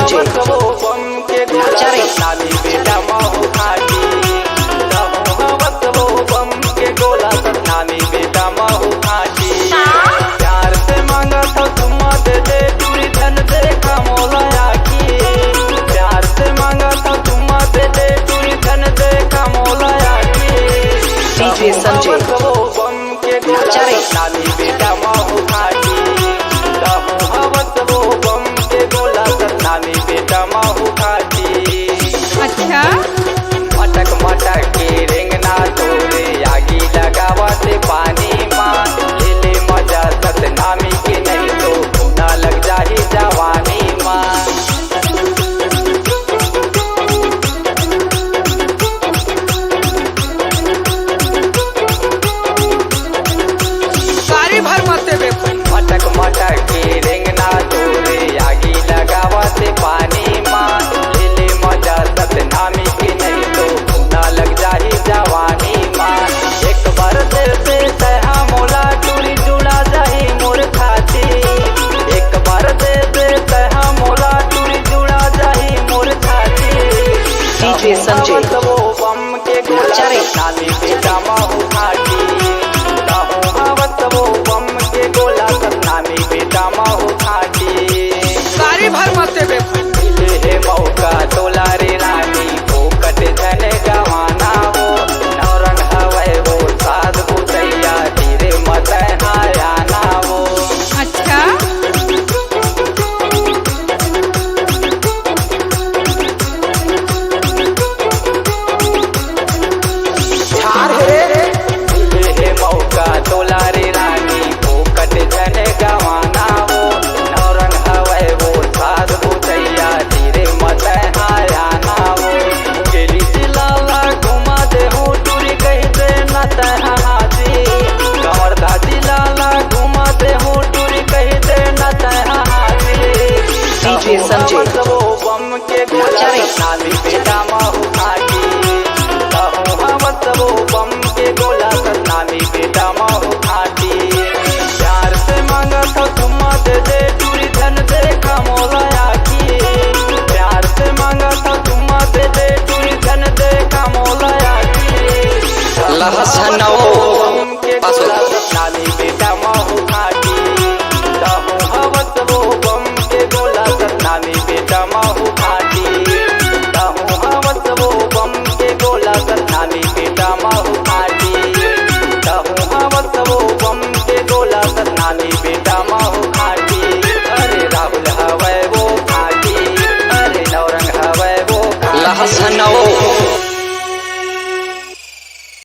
संजय आचार्य नानी बेटा महू खाटी हवत वो बम के गोला नानी बेटा महू खाटी प्यार से मांगा था तुम दे दे चूड़ी धन देखा मोला की प्यार से मांगा था तुम दे दे चूड़ी धन देखा मोला की डीजे संजय वो बम के गोला आचार्य नानी बेटा महू खाटी हवत वो बम के गोला नानी बेटा महू खाटी अच्छा मटक मटक के रेंगना तोरे आगी लगावा से पानी माँ ले ले मजा सतनामी के नहीं तो ना लग जाही जवानी माँ सारी भर मत दे मटक मटक के रेंगना तोरे आगी लगावा से पानी माँ ले ले मजा सतनामी के नहीं तो ना लग जाही जवानी माँ एक बार दिल से तहा मोला टूरी जुड़ा जाही मोर खाती एक बार दिल से तहा मोला टूरी जुड़ा जाही मोर खाती डीजे संजय वो बम के आचार्य नानी बेटा महू खाटी हवत वो बम के गोला नानी बेटा महू खाटी सारी भर मत दे हे मौका तोला रे रानी फोकट धन गवाना हो नौरंग हवै वो साध बुतैया धीरे मत आयाना हो अच्छा हे मौका तोला रे रानी फोकट धन गवाना हो नौरंग हवै वो साध बुतैया धीरे मत आयाना हो गेली जिलाला घुमा दे हो टूरी कही दे न तहा हाजी कमर दादी लाला घुमा दे हो टूरी कही दे न तहा हाजी डीजे संजय वो बम के आचार्य नानी बेटा महू खाटी हवत वो बम के गोला नानी बेटा महू खाटी प्यार से मांगा था तुम दे दे चूड़ी धन देखा मोला की प्यार से मांगा था तुम दे दे चूड़ी धन देखा मोला की लहसनो बम के गोला नानी बेटा महू खाटी हवत वो बम के गोला नानी बेटा महू खाटी हवत वो बम के गोला नानी बेटा महू खाटी हवत वो बम के गोला नानी बेटा महू खाटी अरे राहुल हवै वो खाटी अरे नौरंग हवै वो खाटी लहसनो